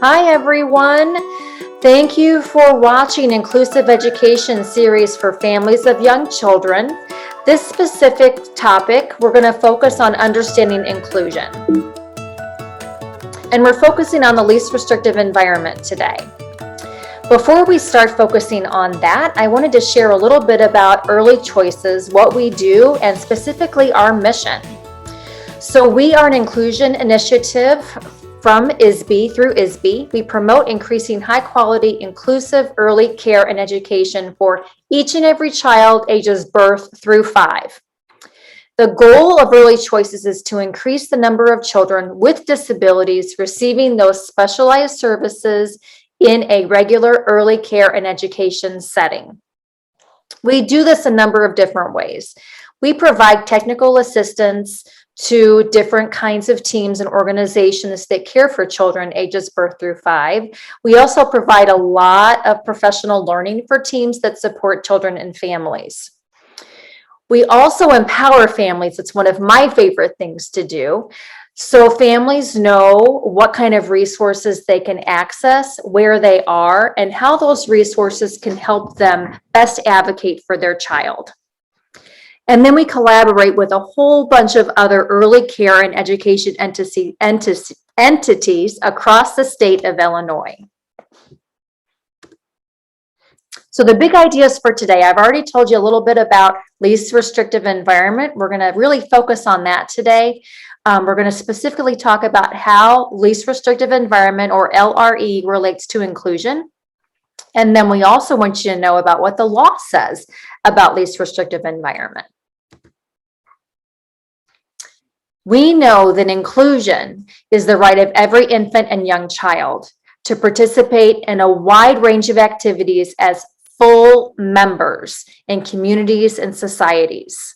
Hi everyone. Thank you for watching Inclusive Education series for families of young children. This specific topic, we're going to focus on understanding inclusion. And we're focusing on the least restrictive environment today. Before we start focusing on that, I wanted to share a little bit about early choices, what we do, and specifically our mission. So we are an inclusion initiative from ISB through ISB. We promote increasing high quality, inclusive early care and education for each and every child ages birth through 5. The goal of early choices is to increase the number of children with disabilities receiving those specialized services in a regular early care and education setting. We do this a number of different ways. We provide technical assistance to different kinds of teams and organizations that care for children ages birth through 5. We also provide a lot of professional learning for teams that support children and families. We also empower families. It's one of my favorite things to do. So families know what kind of resources they can access, where they are, and how those resources can help them best advocate for their child. And then we collaborate with a whole bunch of other early care and education entities across the state of Illinois. So the big ideas for today, I've already told you a little bit about least restrictive environment. We're going to really focus on that today. We're going to specifically talk about how least restrictive environment, or LRE, relates to inclusion. And then we also want you to know about what the law says about least restrictive environment. We know that inclusion is the right of every infant and young child to participate in a wide range of activities as full members in communities and societies.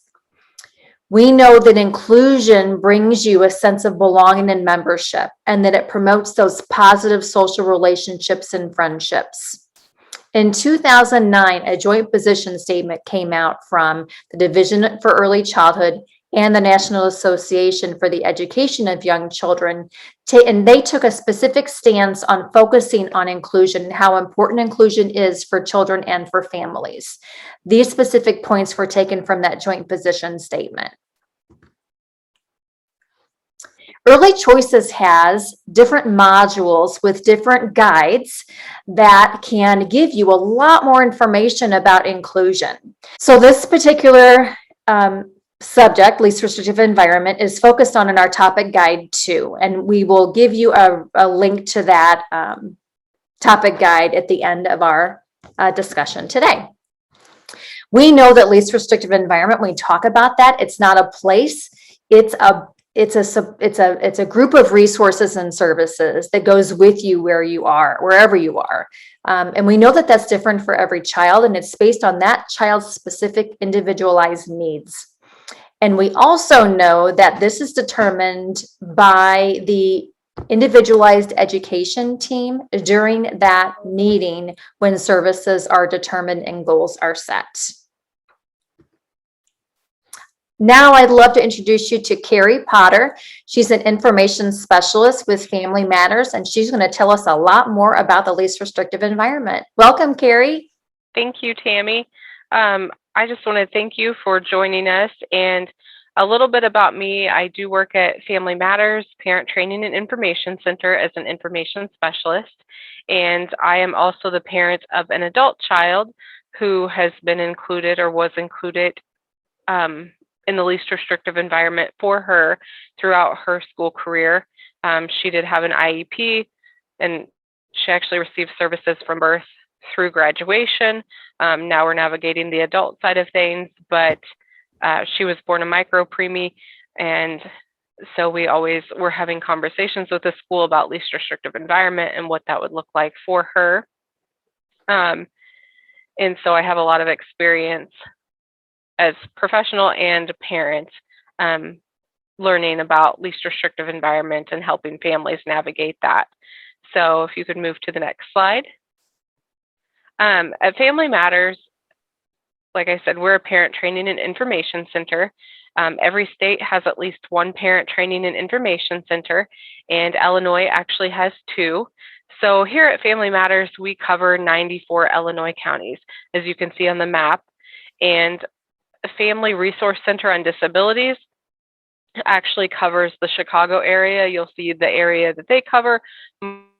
We know that inclusion brings you a sense of belonging and membership, and that it promotes those positive social relationships and friendships. In 2009, a joint position statement came out from the Division for Early Childhood and the National Association for the Education of Young Children, and they took a specific stance on focusing on inclusion and how important inclusion is for children and for families. These specific points were taken from that joint position statement. Early Choices has different modules with different guides that can give you a lot more information about inclusion. So this particular subject, least restrictive environment, is focused on in our topic guide 2, and we will give you a link to that topic guide at the end of our discussion today. We know that least restrictive environment, when we talk about that, it's not a place, it's a group of resources and services that goes with you wherever you are. And we know that that's different for every child, and it's based on that child's specific individualized needs. And we also know that this is determined by the individualized education team during that meeting when services are determined and goals are set. Now I'd love to introduce you to Carrie Potter. She's an information specialist with Family Matters, and she's going to tell us a lot more about the least restrictive environment. Welcome, Carrie. Thank you, Tammy. I just want to thank you for joining us, and a little bit about me. I do work at Family Matters Parent Training and Information Center as an information specialist, and I am also the parent of an adult child who has been included or was included in the least restrictive environment for her throughout her school career. She did have an IEP, and she actually received services from birth through graduation. Now we're navigating the adult side of things, but she was born a micro-preemie, and so we always were having conversations with the school about least restrictive environment and what that would look like for her. And so I have a lot of experience as professional and parent learning about least restrictive environment and helping families navigate that. So if you could move to the next slide. At Family Matters, like I said, we're a parent training and information center. Every state has at least one parent training and information center, and Illinois actually has 2. So here at Family Matters, we cover 94 Illinois counties, as you can see on the map. And Family Resource Center on Disabilities actually covers the Chicago area. You'll see the area that they cover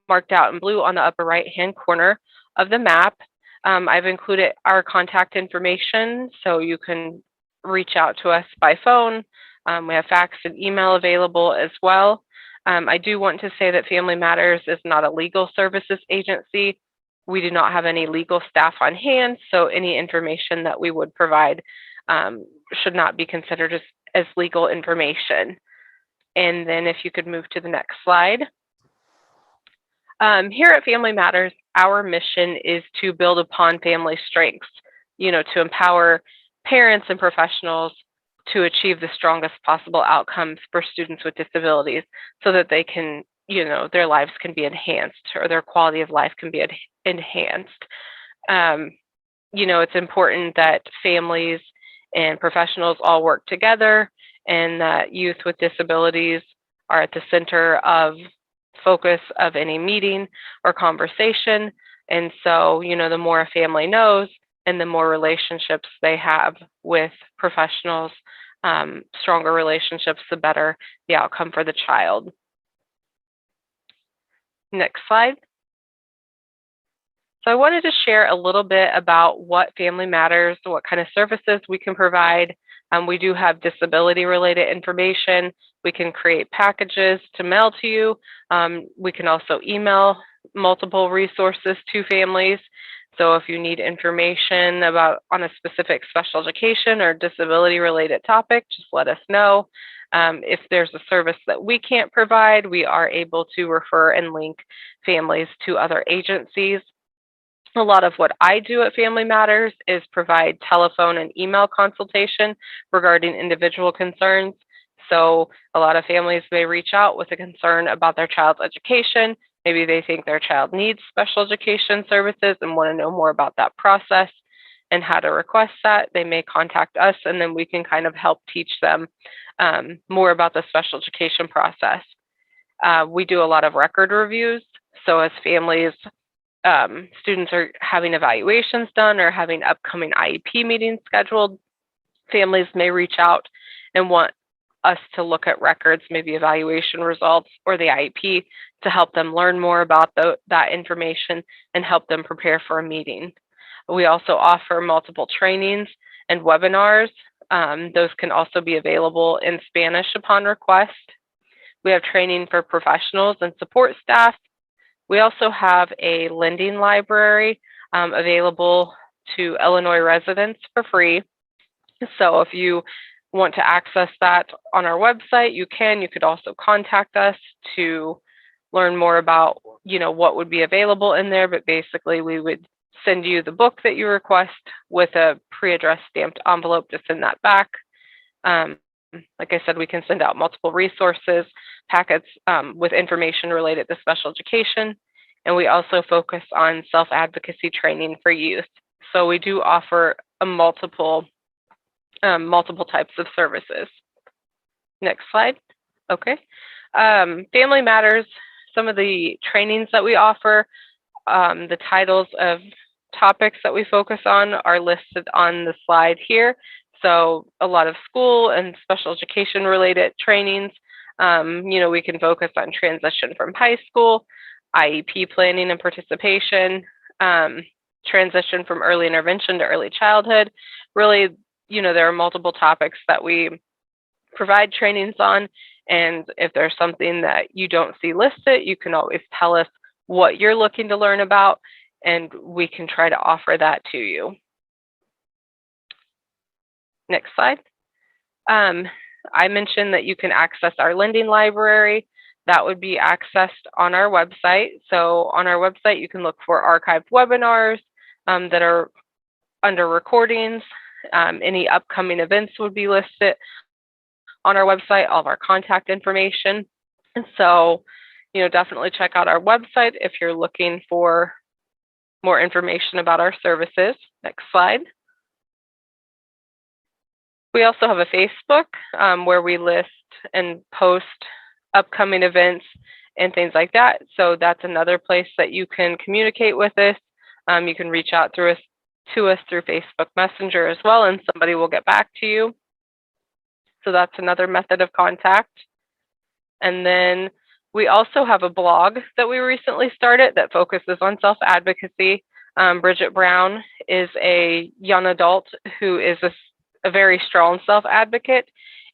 marked out in blue on the upper right-hand corner of the map. I've included our contact information, so you can reach out to us by phone. We have fax and email available as well. I do want to say that Family Matters is not a legal services agency. We do not have any legal staff on hand, so any information that we would provide should not be considered as legal information. And then if you could move to the next slide. Here at Family Matters, our mission is to build upon family strengths, to empower parents and professionals to achieve the strongest possible outcomes for students with disabilities so that they can, their lives can be enhanced or their quality of life can be enhanced. It's important that families and professionals all work together and that youth with disabilities are at the center of focus of any meeting or conversation. And so, the more a family knows and the more relationships they have with professionals, stronger relationships, the better the outcome for the child. Next slide. So I wanted to share a little bit about what Family Matters, what kind of services we can provide. We do have disability-related information. We can create packages to mail to you. We can also email multiple resources to families. So if you need information on a specific special education or disability-related topic, just let us know. If there's a service that we can't provide, we are able to refer and link families to other agencies. A lot of what I do at Family Matters is provide telephone and email consultation regarding individual concerns. So a lot of families may reach out with a concern about their child's education. Maybe they think their child needs special education services and want to know more about that process and how to request that. They may contact us and then we can kind of help teach them more about the special education process. We do a lot of record reviews. So as families students are having evaluations done or having upcoming IEP meetings scheduled, families may reach out and want us to look at records, maybe evaluation results or the IEP to help them learn more about that information and help them prepare for a meeting. We also offer multiple trainings and webinars. Those can also be available in Spanish upon request. We have training for professionals and support staff. We also have a lending library available to Illinois residents for free. So if you want to access that on our website, you can. You could also contact us to learn more about, what would be available in there. But basically, we would send you the book that you request with a pre-addressed stamped envelope to send that back. Like I said, we can send out multiple resources, packets with information related to special education. And we also focus on self-advocacy training for youth. So we do offer a multiple types of services. Next slide. Okay. Family Matters, some of the trainings that we offer, the titles of topics that we focus on are listed on the slide here. So a lot of school and special education related trainings. We can focus on transition from high school, IEP planning and participation, transition from early intervention to early childhood. Really, there are multiple topics that we provide trainings on. And if there's something that you don't see listed, you can always tell us what you're looking to learn about, and we can try to offer that to you. Next slide. I mentioned that you can access our lending library. That would be accessed on our website. So on our website, you can look for archived webinars that are under recordings. Any upcoming events would be listed on our website, all of our contact information. And so, definitely check out our website if you're looking for more information about our services. Next slide. We also have a Facebook where we list and post upcoming events and things like that. So that's another place that you can communicate with us. You can reach out to us through Facebook Messenger as well, and somebody will get back to you. So that's another method of contact. And then we also have a blog that we recently started that focuses on self-advocacy. Bridget Brown is a young adult who is a very strong self-advocate,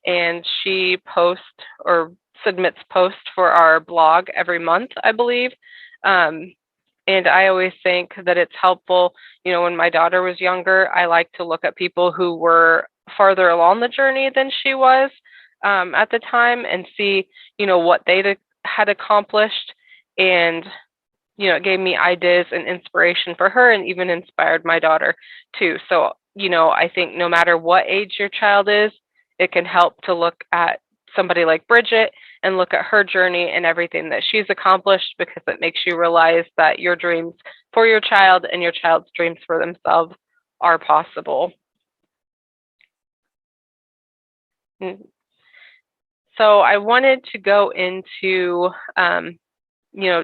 and she posts or submits posts for our blog every month, I believe. And I always think that it's helpful. You know, when my daughter was younger, I like to look at people who were farther along the journey than she was at the time and see, you know, what they had accomplished. And, you know, it gave me ideas and inspiration for her, and even inspired my daughter too. So, you know, I think no matter what age your child is, it can help to look at somebody like Bridget and look at her journey and everything that she's accomplished, because it makes you realize that your dreams for your child and your child's dreams for themselves are possible. So I wanted to go into, you know,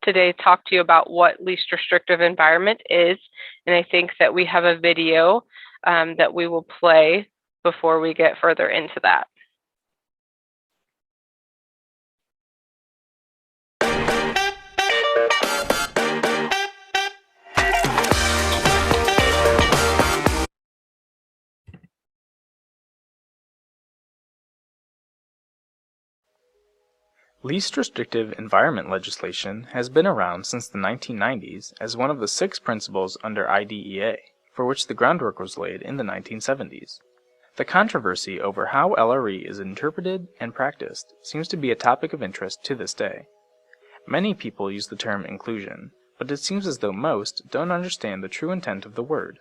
today talk to you about what least restrictive environment is. And I think that we have a video that we will play before we get further into that. Least restrictive environment legislation has been around since the 1990s as one of the 6 principles under IDEA, for which the groundwork was laid in the 1970s. The controversy over how LRE is interpreted and practiced seems to be a topic of interest to this day. Many people use the term inclusion, but it seems as though most don't understand the true intent of the word.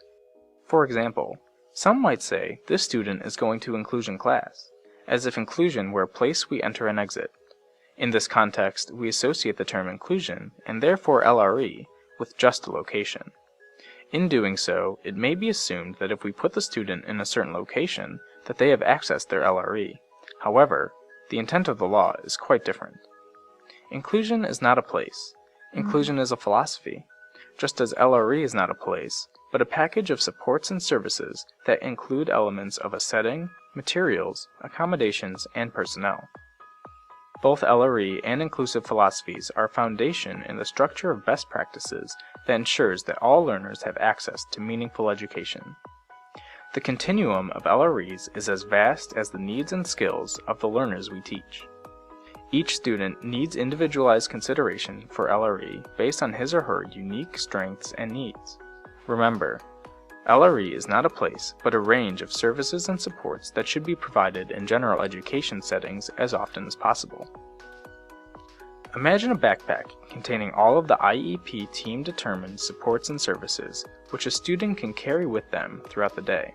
For example, some might say this student is going to inclusion class, as if inclusion were a place we enter and exit. In this context, we associate the term inclusion, and therefore LRE, with just a location. In doing so, it may be assumed that if we put the student in a certain location, that they have accessed their LRE. However, the intent of the law is quite different. Inclusion is not a place. Inclusion is a philosophy, just as LRE is not a place, but a package of supports and services that include elements of a setting, materials, accommodations, and personnel. Both LRE and inclusive philosophies are a foundation in the structure of best practices that ensures that all learners have access to meaningful education. The continuum of LREs is as vast as the needs and skills of the learners we teach. Each student needs individualized consideration for LRE based on his or her unique strengths and needs. Remember, LRE is not a place, but a range of services and supports that should be provided in general education settings as often as possible. Imagine a backpack containing all of the IEP team-determined supports and services which a student can carry with them throughout the day.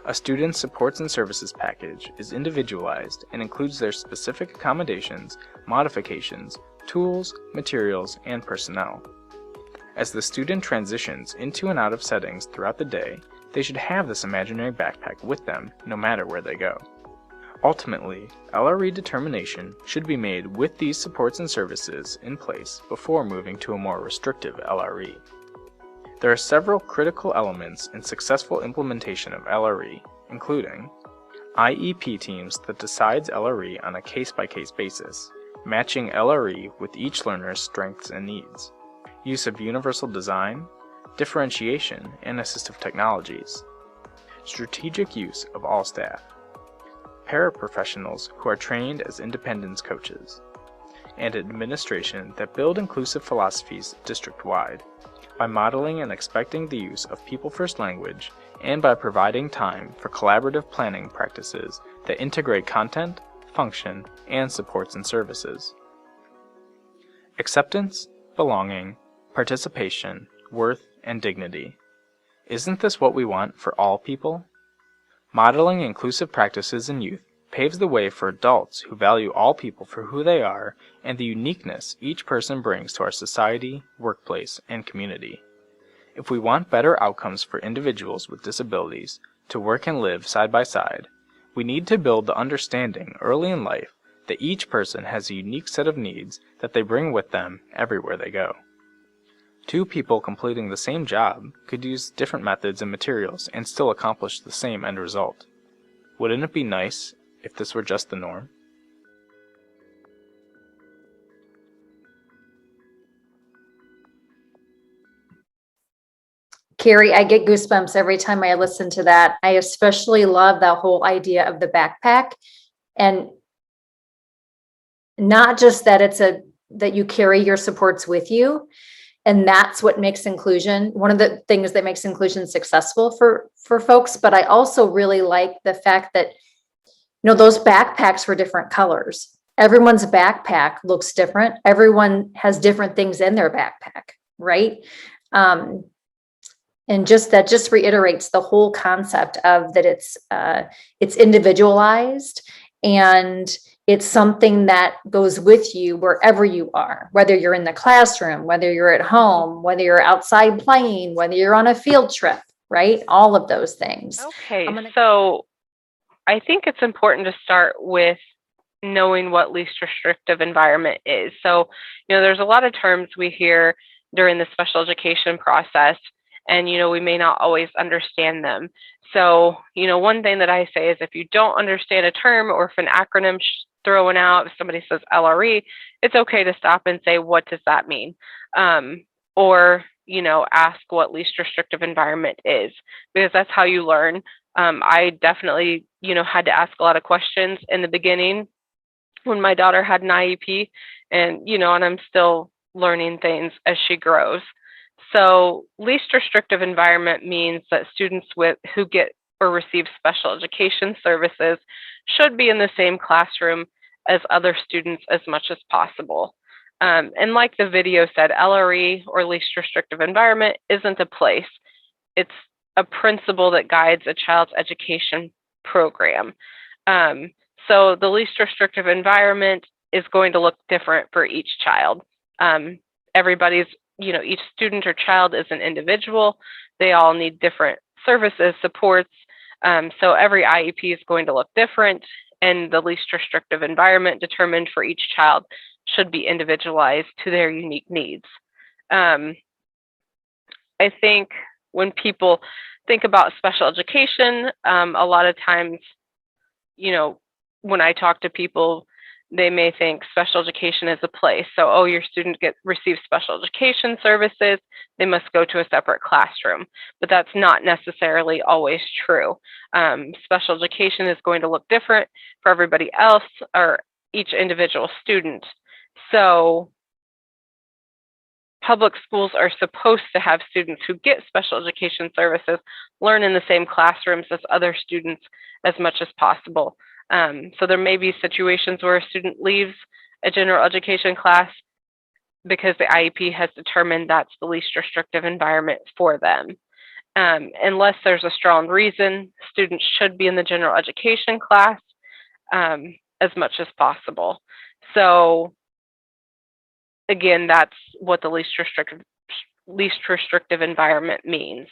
A student's supports and services package is individualized and includes their specific accommodations, modifications, tools, materials, and personnel. As the student transitions into and out of settings throughout the day, they should have this imaginary backpack with them no matter where they go. Ultimately, LRE determination should be made with these supports and services in place before moving to a more restrictive LRE. There are several critical elements in successful implementation of LRE, including IEP teams that decides LRE on a case-by-case basis, matching LRE with each learner's strengths and needs, use of universal design, differentiation, and assistive technologies, strategic use of all staff, paraprofessionals who are trained as independence coaches, and administration that build inclusive philosophies district-wide by modeling and expecting the use of people-first language and by providing time for collaborative planning practices that integrate content, function, and supports and services. Acceptance, belonging, participation, worth, and dignity. Isn't this what we want for all people? Modeling inclusive practices in youth paves the way for adults who value all people for who they are and the uniqueness each person brings to our society, workplace, and community. If we want better outcomes for individuals with disabilities to work and live side by side, we need to build the understanding early in life that each person has a unique set of needs that they bring with them everywhere they go. Two people completing the same job could use different methods and materials and still accomplish the same end result. Wouldn't it be nice if this were just the norm? Carrie, I get goosebumps every time I listen to that. I especially love that whole idea of the backpack, and not just that that you carry your supports with you. And that's what makes inclusion, one of the things that makes inclusion successful for folks. But I also really like the fact that, those backpacks were different colors. Everyone's backpack looks different. Everyone has different things in their backpack, right? And just reiterates the whole concept of that it's individualized, and it's something that goes with you wherever you are, whether you're in the classroom, whether you're at home, whether you're outside playing, whether you're on a field trip, right? All of those things. Okay, so I think it's important to start with knowing what least restrictive environment is. So, there's a lot of terms we hear during the special education process, and, we may not always understand them. So, one thing that I say is if you don't understand a term, or if an acronym thrown out, if somebody says LRE, it's okay to stop and say, what does that mean? Or, ask what least restrictive environment is, because that's how you learn. I definitely, had to ask a lot of questions in the beginning when my daughter had an IEP, and, and I'm still learning things as she grows. So least restrictive environment means that students who get or receive special education services should be in the same classroom as other students as much as possible. And like the video said, LRE, or least restrictive environment, isn't a place. It's a principle that guides a child's education program. So the least restrictive environment is going to look different for each child. Each student or child is an individual. They all need different services, supports. So every IEP is going to look different, and the least restrictive environment determined for each child should be individualized to their unique needs. I think when people think about special education, a lot of times, when I talk to people, they may think special education is a place. So, your student receives special education services, they must go to a separate classroom. But that's not necessarily always true. Special education is going to look different for everybody else, or each individual student. So public schools are supposed to have students who get special education services learn in the same classrooms as other students as much as possible. So there may be situations where a student leaves a general education class because the IEP has determined that's the least restrictive environment for them. Unless there's a strong reason, students should be in the general education class as much as possible. So again, that's what the least restrictive environment means.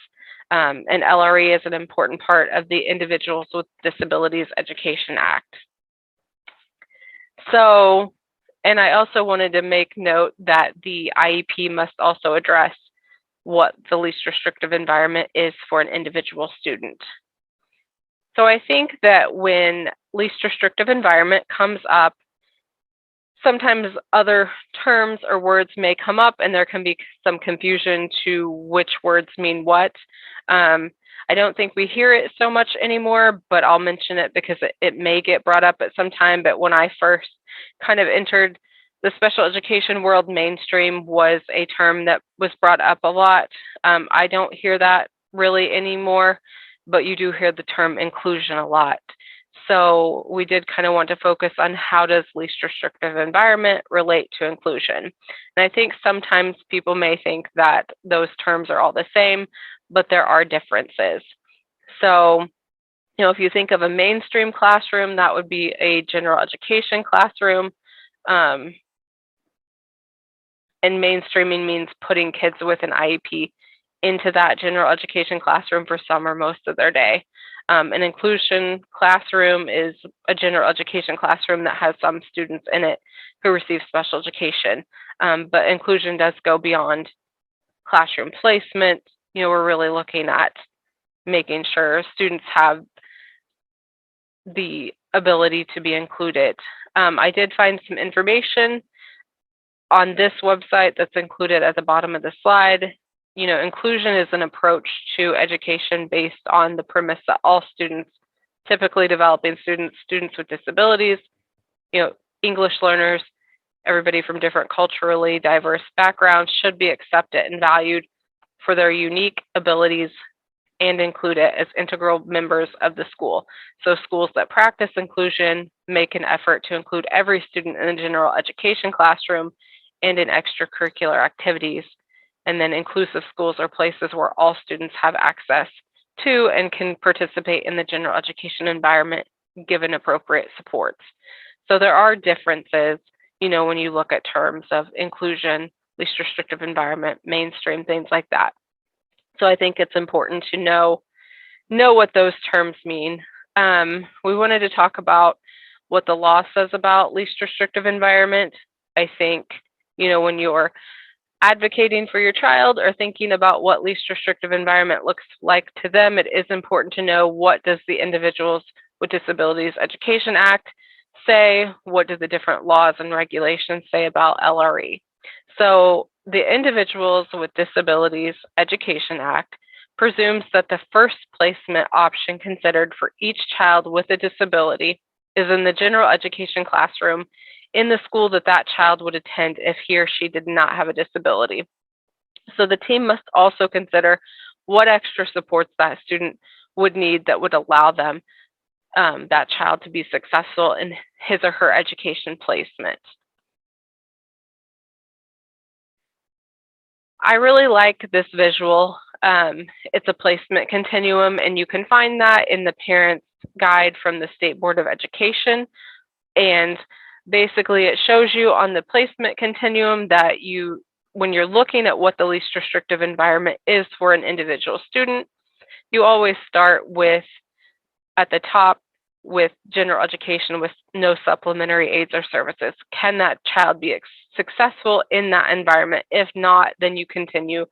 And LRE is an important part of the Individuals with Disabilities Education Act. So, and I also wanted to make note that the IEP must also address what the least restrictive environment is for an individual student. So I think that when least restrictive environment comes up, sometimes other terms or words may come up, and there can be some confusion to which words mean what. I don't think we hear it so much anymore, but I'll mention it because it may get brought up at some time. But when I first kind of entered the special education world, mainstream was a term that was brought up a lot. I don't hear that really anymore, but you do hear the term inclusion a lot. So we did kind of want to focus on how does least restrictive environment relate to inclusion. And I think sometimes people may think that those terms are all the same, but there are differences. So, if you think of a mainstream classroom, that would be a general education classroom. And mainstreaming means putting kids with an IEP into that general education classroom for some or most of their day. An inclusion classroom is a general education classroom that has some students in it who receive special education. But inclusion does go beyond classroom placement. We're really looking at making sure students have the ability to be included. I did find some information on this website that's included at the bottom of the slide. Inclusion is an approach to education based on the premise that all students, typically developing students, students with disabilities, English learners, everybody from different culturally diverse backgrounds should be accepted and valued for their unique abilities and included as integral members of the school. So schools that practice inclusion make an effort to include every student in the general education classroom and in extracurricular activities. And then inclusive schools are places where all students have access to and can participate in the general education environment given appropriate supports. So there are differences, when you look at terms of inclusion, least restrictive environment, mainstream, things like that. So I think it's important to know what those terms mean. We wanted to talk about what the law says about least restrictive environment. I think, when you're advocating for your child or thinking about what least restrictive environment looks like to them, it is important to know what does the Individuals with Disabilities Education Act say, what do the different laws and regulations say about LRE. So the Individuals with Disabilities Education Act presumes that the first placement option considered for each child with a disability is in the general education classroom in the school that child would attend if he or she did not have a disability. So the team must also consider what extra supports that student would need that would allow them, that child, to be successful in his or her education placement. I really like this visual. It's a placement continuum, and you can find that in the parent's guide from the State Board of Education. And basically, it shows you on the placement continuum that when you're looking at what the least restrictive environment is for an individual student, you always start with, at the top, with general education with no supplementary aids or services. Can that child be successful in that environment? If not, then you continue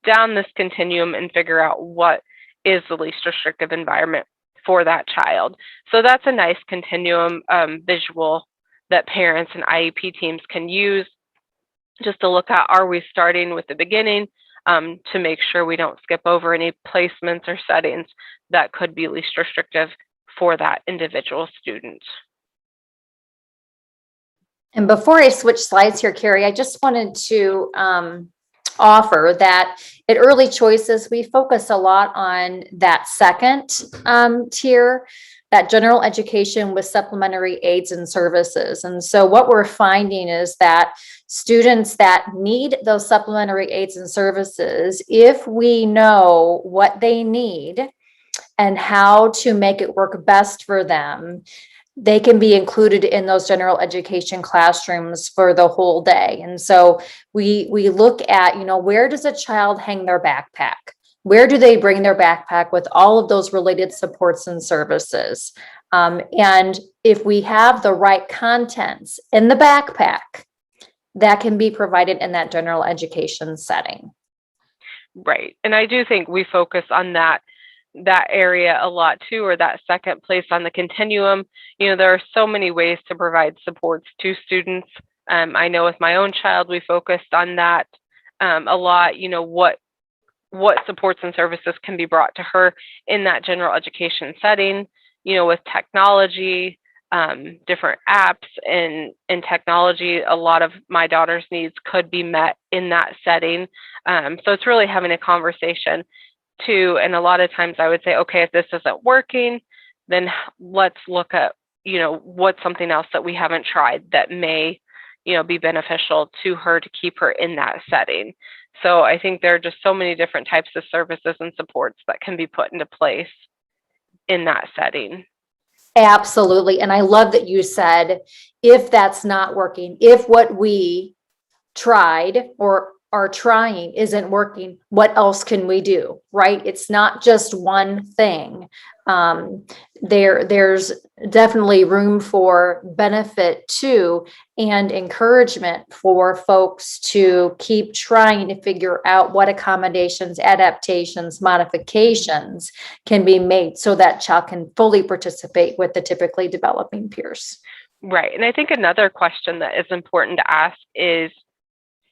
down this continuum and figure out what is the least restrictive environment for that child. So that's a nice continuum visual that parents and IEP teams can use just to look at, are we starting with the beginning to make sure we don't skip over any placements or settings that could be least restrictive for that individual student. And before I switch slides here, Carrie, I just wanted to offer that at Early Choices, we focus a lot on that second tier, that general education with supplementary aids and services. And so what we're finding is that students that need those supplementary aids and services, if we know what they need and how to make it work best for them, they can be included in those general education classrooms for the whole day. And so we look at, where does a child hang their backpack? Where do they bring their backpack with all of those related supports and services? And if we have the right contents in the backpack, that can be provided in that general education setting. Right. And I do think we focus on that area a lot too, or that second place on the continuum. There are so many ways to provide supports to students. I know with my own child, we focused on that a lot. What supports and services can be brought to her in that general education setting, with technology, different apps and technology. A lot of my daughter's needs could be met in that setting. So it's really having a conversation too. And a lot of times I would say, okay, if this isn't working, then let's look at, what's something else that we haven't tried that may, be beneficial to her to keep her in that setting. So I think there are just so many different types of services and supports that can be put into place in that setting. Absolutely. And I love that you said, if that's not working, if what we tried or are trying isn't working, what else can we do, right? It's not just one thing. There's definitely room for benefit to and encouragement for folks to keep trying to figure out what accommodations, adaptations, modifications can be made so that child can fully participate with the typically developing peers. Right. And I think another question that is important to ask is,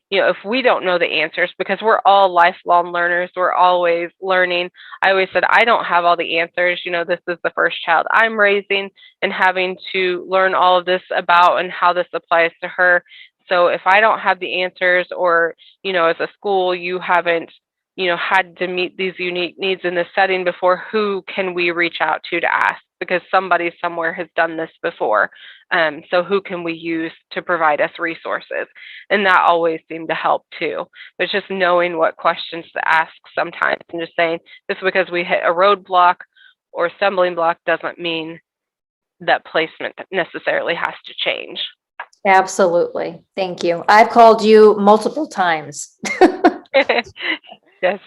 if we don't know the answers, because we're all lifelong learners, we're always learning. I always said, I don't have all the answers. This is the first child I'm raising and having to learn all of this about and how this applies to her. So if I don't have the answers, or, as a school, you haven't, had to meet these unique needs in this setting before, who can we reach out to ask? Because somebody somewhere has done this before. So who can we use to provide us resources? And that always seemed to help too. But just knowing what questions to ask sometimes, and just saying, just because we hit a roadblock or stumbling block doesn't mean that placement necessarily has to change. Absolutely. Thank you. I've called you multiple times. Yes.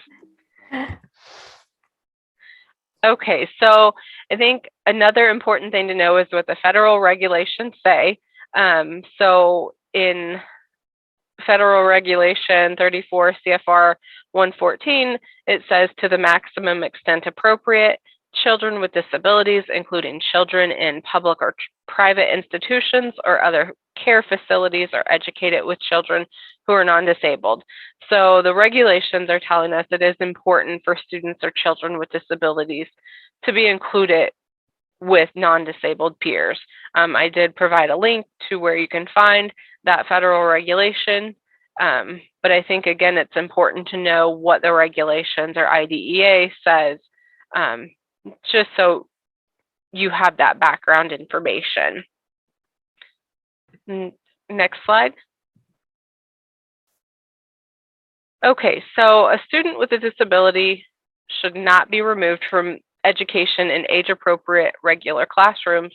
Okay, so I think another important thing to know is what the federal regulations say. So in Federal Regulation 34 CFR 114, it says, to the maximum extent appropriate, children with disabilities, including children in public or private institutions or other care facilities, are educated with children who are non-disabled. So the regulations are telling us it is important for students or children with disabilities to be included with non-disabled peers. I did provide a link to where you can find that federal regulation, but I think, again, it's important to know what the regulations or IDEA says, just so you have that background information. Next slide. Okay, so a student with a disability should not be removed from education in age-appropriate regular classrooms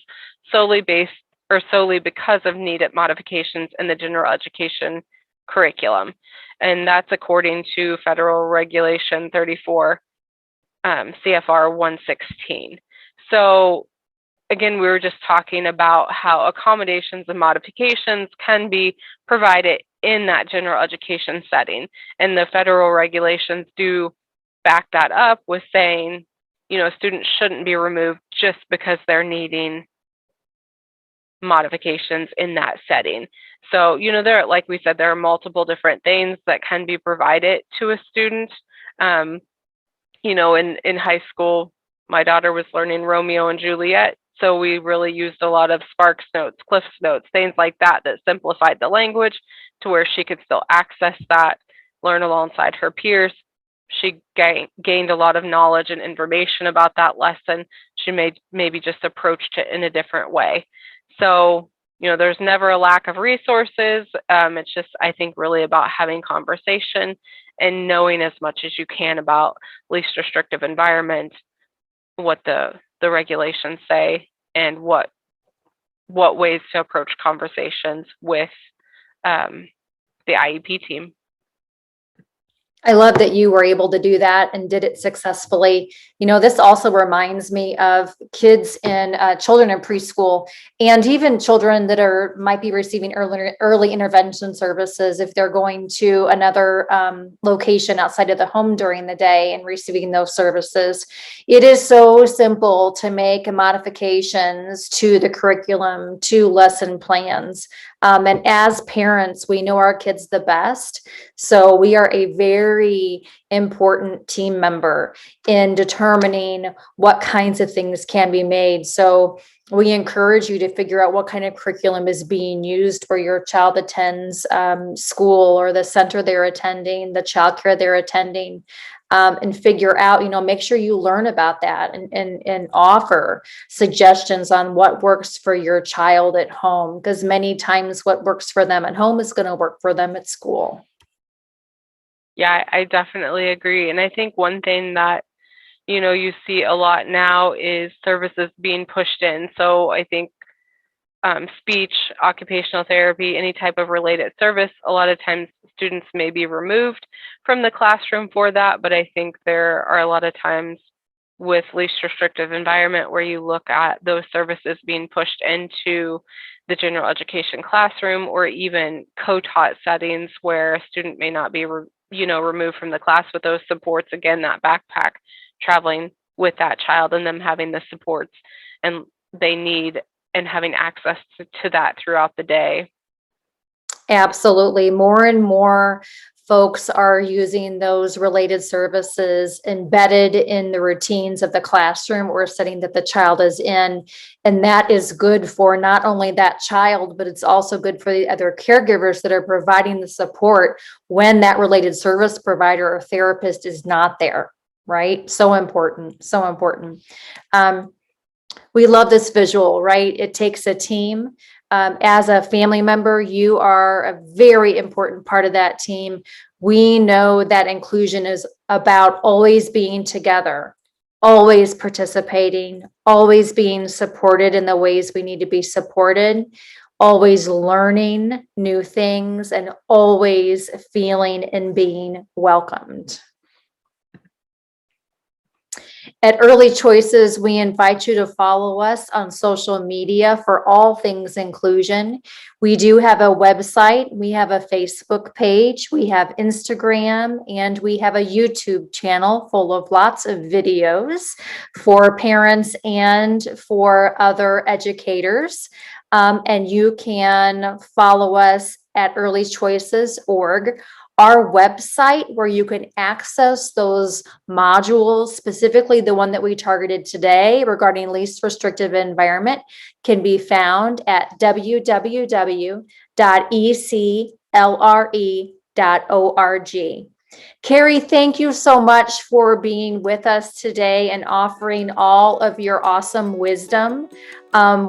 solely because of needed modifications in the general education curriculum. And that's according to Federal Regulation 34 CFR 116. So again, we were just talking about how accommodations and modifications can be provided in that general education setting. And the federal regulations do back that up with saying, students shouldn't be removed just because they're needing modifications in that setting. So, like we said, there are multiple different things that can be provided to a student. In high school, my daughter was learning Romeo and Juliet. So we really used a lot of Sparks notes, Cliff's notes, things like that simplified the language to where she could still access that, learn alongside her peers. She gained a lot of knowledge and information about that lesson. She maybe just approached it in a different way. So, there's never a lack of resources. It's just, I think, really about having conversation and knowing as much as you can about least restrictive environment, what the regulations say, and what ways to approach conversations with the IEP team. I love that you were able to do that and did it successfully. This also reminds me of kids and children in preschool, and even children that might be receiving early intervention services if they're going to another location outside of the home during the day and receiving those services. It is so simple to make modifications to the curriculum, to lesson plans. And as parents, we know our kids the best. So we are a very important team member in determining what kinds of things can be made. So we encourage you to figure out what kind of curriculum is being used where your child attends school, or the center they're attending, the childcare they're attending. And figure out, make sure you learn about that and offer suggestions on what works for your child at home, because many times what works for them at home is going to work for them at school. Yeah, I definitely agree. And I think one thing that, you see a lot now is services being pushed in. So I think speech, occupational therapy, any type of related service, a lot of times students may be removed from the classroom for that, but I think there are a lot of times with least restrictive environment, where you look at those services being pushed into the general education classroom, or even co-taught settings where a student may not be removed from the class with those supports. Again, that backpack traveling with that child and them having the supports and they need and having access to that throughout the day. Absolutely. More and more folks are using those related services embedded in the routines of the classroom or setting that the child is in. And that is good for not only that child, but it's also good for the other caregivers that are providing the support when that related service provider or therapist is not there, right? So important, so important. We love this visual, right? It takes a team. As a family member, you are a very important part of that team. We know that inclusion is about always being together, always participating, always being supported in the ways we need to be supported, always learning new things, and always feeling and being welcomed. At Early Choices, we invite you to follow us on social media for all things inclusion. We do have a website, we have a Facebook page, we have Instagram, and we have a YouTube channel full of lots of videos for parents and for other educators. And you can follow us at earlychoices.org. Our website, where you can access those modules, specifically the one that we targeted today regarding least restrictive environment, can be found at www.eclre.org. Carrie, thank you so much for being with us today and offering all of your awesome wisdom.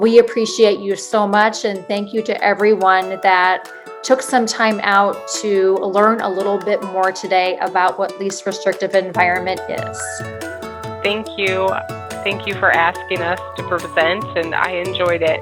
We appreciate you so much, and thank you to everyone that took some time out to learn a little bit more today about what least restrictive environment is. Thank you. Thank you for asking us to present, and I enjoyed it.